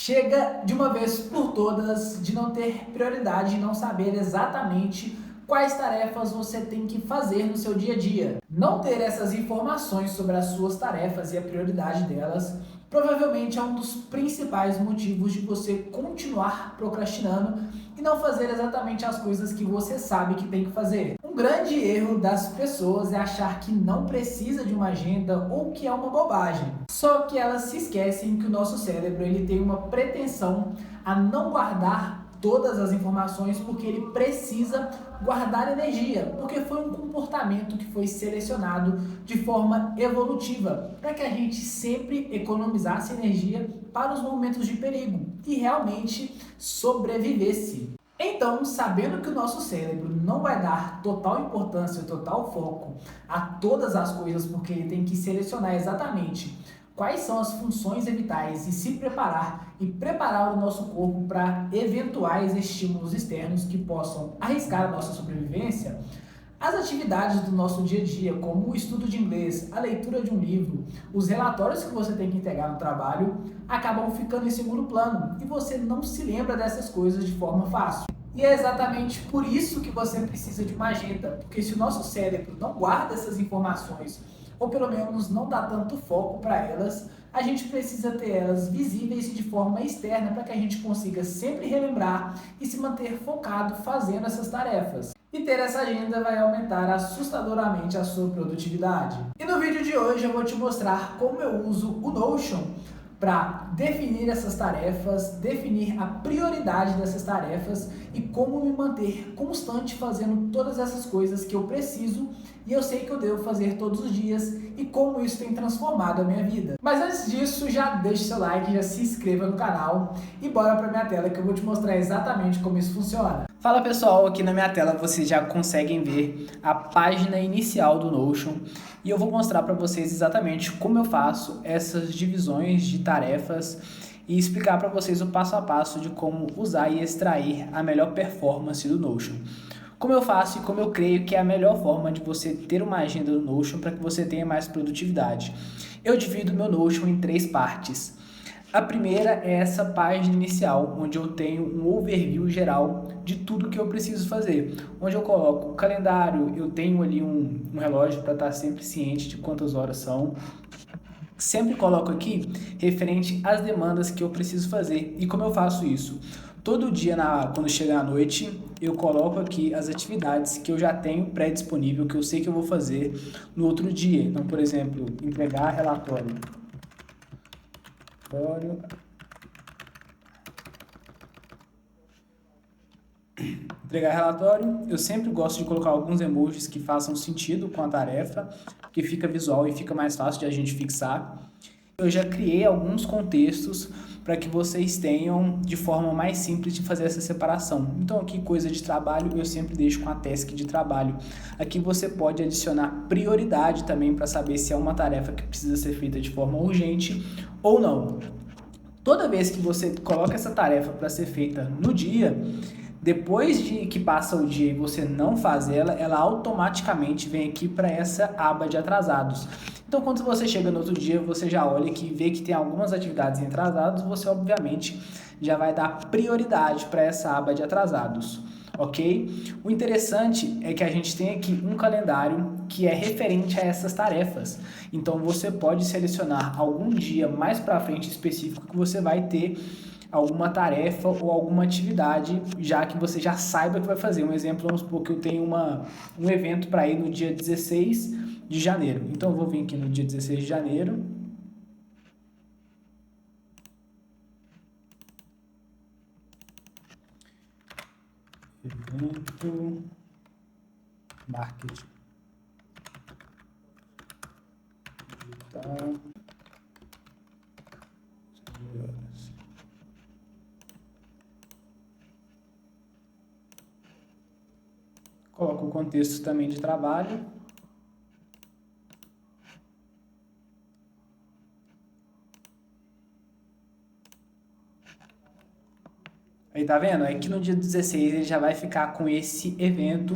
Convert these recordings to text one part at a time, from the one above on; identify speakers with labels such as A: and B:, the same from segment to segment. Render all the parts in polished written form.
A: Chega de uma vez por todas de não ter prioridade e não saber exatamente quais tarefas você tem que fazer no seu dia a dia. Não ter essas informações sobre as suas tarefas e a prioridade delas provavelmente é um dos principais motivos de você continuar procrastinando e não fazer exatamente as coisas que você sabe que tem que fazer. Um grande erro das pessoas é achar que não precisa de uma agenda ou que é uma bobagem. Só que elas se esquecem que o nosso cérebro ele tem uma pretensão a não guardar todas as informações porque ele precisa guardar energia, porque foi um comportamento que foi selecionado de forma evolutiva para que a gente sempre economizasse energia para os momentos de perigo e realmente sobrevivesse. Então, sabendo que o nosso cérebro não vai dar total importância, total foco a todas as coisas, porque ele tem que selecionar exatamente quais são as funções vitais e se preparar e preparar o nosso corpo para eventuais estímulos externos que possam arriscar a nossa sobrevivência, as atividades do nosso dia a dia, como o estudo de inglês, a leitura de um livro, os relatórios que você tem que entregar no trabalho, acabam ficando em segundo plano e você não se lembra dessas coisas de forma fácil. E é exatamente por isso que você precisa de uma agenda, porque se o nosso cérebro não guarda essas informações, ou pelo menos não dá tanto foco para elas, a gente precisa ter elas visíveis de forma externa para que a gente consiga sempre relembrar e se manter focado fazendo essas tarefas. E ter essa agenda vai aumentar assustadoramente a sua produtividade. E no vídeo de hoje eu vou te mostrar como eu uso o Notion para definir essas tarefas, definir a prioridade dessas tarefas e como me manter constante fazendo todas essas coisas que eu preciso e eu sei que eu devo fazer todos os dias e como isso tem transformado a minha vida. Mas antes disso, já deixe seu like, já se inscreva no canal e bora para minha tela que eu vou te mostrar exatamente como isso funciona. Fala pessoal, aqui na minha tela vocês já conseguem ver a página inicial do Notion e eu vou mostrar para vocês exatamente como eu faço essas divisões de tarefas e explicar para vocês o passo a passo de como usar e extrair a melhor performance do Notion. Como eu faço e como eu creio que é a melhor forma de você ter uma agenda do Notion para que você tenha mais produtividade. Eu divido meu Notion em 3 partes. A primeira é essa página inicial, onde eu tenho um overview geral de tudo que eu preciso fazer. Onde eu coloco o calendário, eu tenho ali um relógio para estar sempre ciente de quantas horas são. Sempre coloco aqui referente às demandas que eu preciso fazer. E como eu faço isso? Todo dia, quando chega a noite, eu coloco aqui as atividades que eu já tenho pré-disponível, que eu sei que eu vou fazer no outro dia. Então, por exemplo, entregar relatório. Entregar relatório, eu sempre gosto de colocar alguns emojis que façam sentido com a tarefa, que fica visual e fica mais fácil de a gente fixar. Eu já criei alguns contextos para que vocês tenham de forma mais simples de fazer essa separação. Então aqui coisa de trabalho eu sempre deixo com a task de trabalho. Aqui você pode adicionar prioridade também para saber se é uma tarefa que precisa ser feita de forma urgente ou não. Toda vez que você coloca essa tarefa para ser feita no dia, depois de que passa o dia e você não faz ela automaticamente vem aqui para essa aba de atrasados. Então, quando você chega no outro dia, você já olha aqui e vê que tem algumas atividades em atrasados, você obviamente já vai dar prioridade para essa aba de atrasados, ok? O interessante é que a gente tem aqui um calendário que é referente a essas tarefas. Então, você pode selecionar algum dia mais para frente específico que você vai ter alguma tarefa ou alguma atividade, já que você já saiba que vai fazer. Um exemplo, vamos supor que eu tenho um evento para ir no dia 16 de janeiro. Então, eu vou vir aqui no dia 16 de janeiro. Evento marketing digital. Coloco o contexto também de trabalho. Aí tá vendo? Aqui no dia 16 ele já vai ficar com esse evento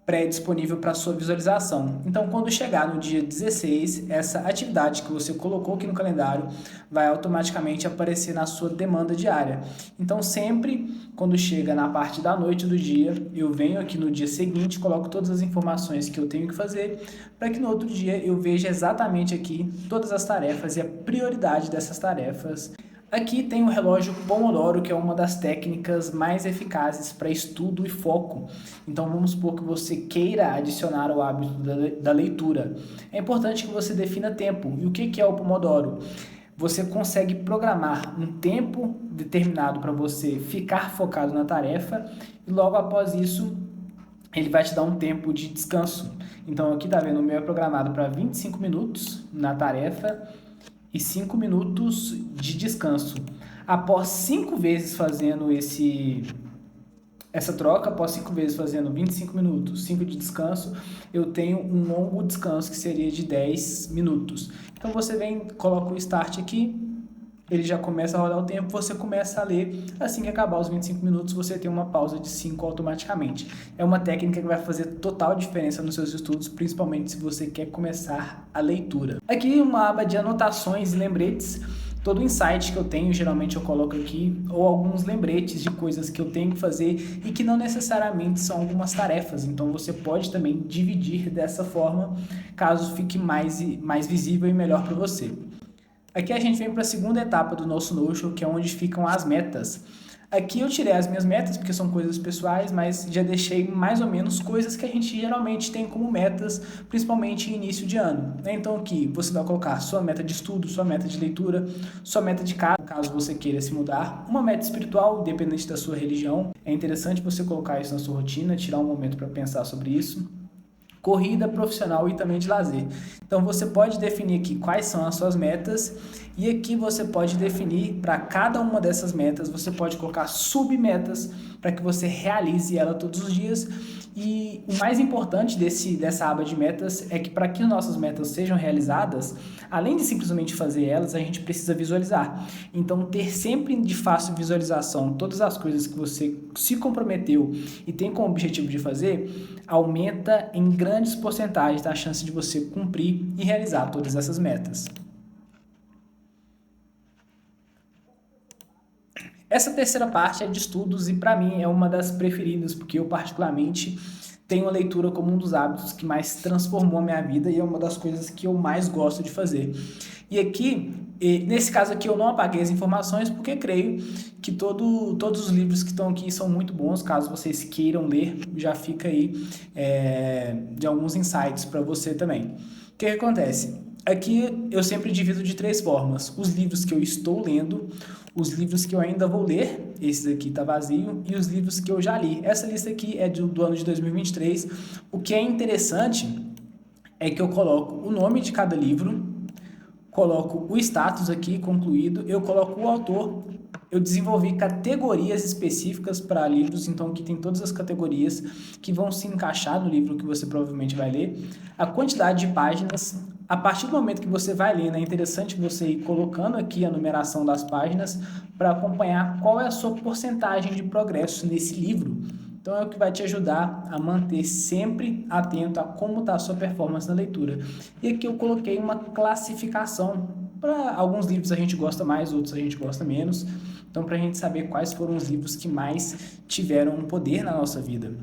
A: pré-disponível para sua visualização. Então, quando chegar no dia 16, essa atividade que você colocou aqui no calendário vai automaticamente aparecer na sua demanda diária. Então, sempre quando chega na parte da noite do dia, eu venho aqui no dia seguinte, coloco todas as informações que eu tenho que fazer, para que no outro dia eu veja exatamente aqui todas as tarefas e a prioridade dessas tarefas. Aqui tem o relógio Pomodoro, que é uma das técnicas mais eficazes para estudo e foco. Então vamos supor que você queira adicionar o hábito da leitura. É importante que você defina tempo. E o que é o Pomodoro? Você consegue programar um tempo determinado para você ficar focado na tarefa e logo após isso ele vai te dar um tempo de descanso. Então aqui tá vendo, o meu é programado para 25 minutos na tarefa e 5 minutos de descanso. Após 5 vezes fazendo essa troca, após 5 vezes fazendo 25 minutos, 5 de descanso, eu tenho um longo descanso que seria de 10 minutos. Então você vem, coloca o start aqui, ele já começa a rodar o tempo, você começa a ler, assim que acabar os 25 minutos, você tem uma pausa de 5 automaticamente. É uma técnica que vai fazer total diferença nos seus estudos, principalmente se você quer começar a leitura. Aqui uma aba de anotações e lembretes, todo insight que eu tenho, geralmente eu coloco aqui, ou alguns lembretes de coisas que eu tenho que fazer e que não necessariamente são algumas tarefas, então você pode também dividir dessa forma, caso fique mais visível e melhor para você. Aqui a gente vem para a segunda etapa do nosso Notion, que é onde ficam as metas. Aqui eu tirei as minhas metas, porque são coisas pessoais, mas já deixei mais ou menos coisas que a gente geralmente tem como metas, principalmente em início de ano. Então aqui você vai colocar sua meta de estudo, sua meta de leitura, sua meta de casa, caso você queira se mudar, uma meta espiritual, independente da sua religião. É interessante você colocar isso na sua rotina, tirar um momento para pensar sobre isso. Corrida profissional e também de lazer. Então você pode definir aqui quais são as suas metas e aqui você pode definir para cada uma dessas metas, você pode colocar submetas para que você realize ela todos os dias. E o mais importante dessa aba de metas é que para que nossas metas sejam realizadas, além de simplesmente fazer elas, a gente precisa visualizar. Então ter sempre de fácil visualização todas as coisas que você se comprometeu e tem como objetivo de fazer, aumenta em grandes porcentagens a chance de você cumprir e realizar todas essas metas. Essa terceira parte é de estudos e para mim é uma das preferidas, porque eu particularmente tenho a leitura como um dos hábitos que mais transformou a minha vida e é uma das coisas que eu mais gosto de fazer. E aqui, nesse caso aqui, eu não apaguei as informações porque creio que todos os livros que estão aqui são muito bons. Caso vocês queiram ler, já fica aí de alguns insights para você também. O que acontece? Aqui eu sempre divido de 3 formas: os livros que eu estou lendo, os livros que eu ainda vou ler, esse aqui está vazio, e os livros que eu já li. Essa lista aqui é do ano de 2023. O que é interessante é que eu coloco o nome de cada livro, coloco o status aqui concluído, eu coloco o autor, eu desenvolvi categorias específicas para livros, então aqui tem todas as categorias que vão se encaixar no livro que você provavelmente vai ler, a quantidade de páginas. A partir do momento que você vai lendo, é interessante você ir colocando aqui a numeração das páginas para acompanhar qual é a sua porcentagem de progresso nesse livro. Então é o que vai te ajudar a manter sempre atento a como está a sua performance na leitura. E aqui eu coloquei uma classificação. Para alguns livros a gente gosta mais, outros a gente gosta menos. Então para a gente saber quais foram os livros que mais tiveram um poder na nossa vida.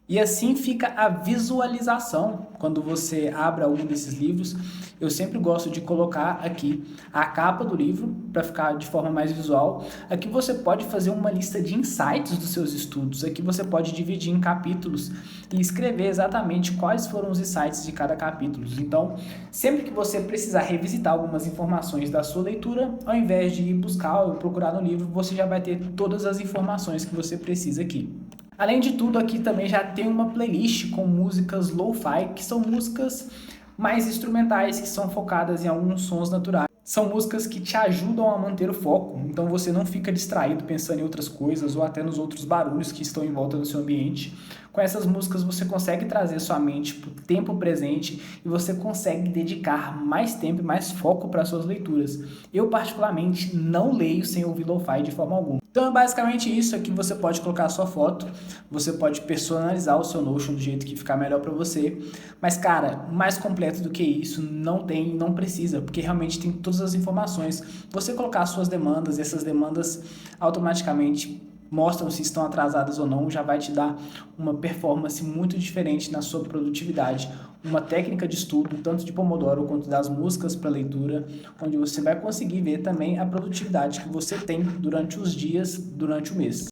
A: E assim fica a visualização quando você abre algum desses livros. Eu sempre gosto de colocar aqui a capa do livro para ficar de forma mais visual. Aqui você pode fazer uma lista de insights dos seus estudos. Aqui você pode dividir em capítulos e escrever exatamente quais foram os insights de cada capítulo. Então, sempre que você precisar revisitar algumas informações da sua leitura, ao invés de ir buscar ou procurar no livro, você já vai ter todas as informações que você precisa aqui. Além de tudo, aqui também já tem uma playlist com músicas lo-fi, que são músicas mais instrumentais, que são focadas em alguns sons naturais. São músicas que te ajudam a manter o foco, então você não fica distraído pensando em outras coisas ou até nos outros barulhos que estão em volta do seu ambiente. Com essas músicas você consegue trazer sua mente para o tempo presente e você consegue dedicar mais tempo e mais foco para suas leituras. Eu particularmente não leio sem ouvir lo-fi de forma alguma. Então é basicamente isso. Aqui você pode colocar a sua foto, você pode personalizar o seu Notion do jeito que ficar melhor para você, mas cara, mais completo do que isso não tem, não precisa, porque realmente tem todas as informações. Você colocar as suas demandas, e essas demandas automaticamente mostram se estão atrasadas ou não, já vai te dar uma performance muito diferente na sua produtividade, uma técnica de estudo, tanto de Pomodoro quanto das músicas para leitura, onde você vai conseguir ver também a produtividade que você tem durante os dias, durante o mês.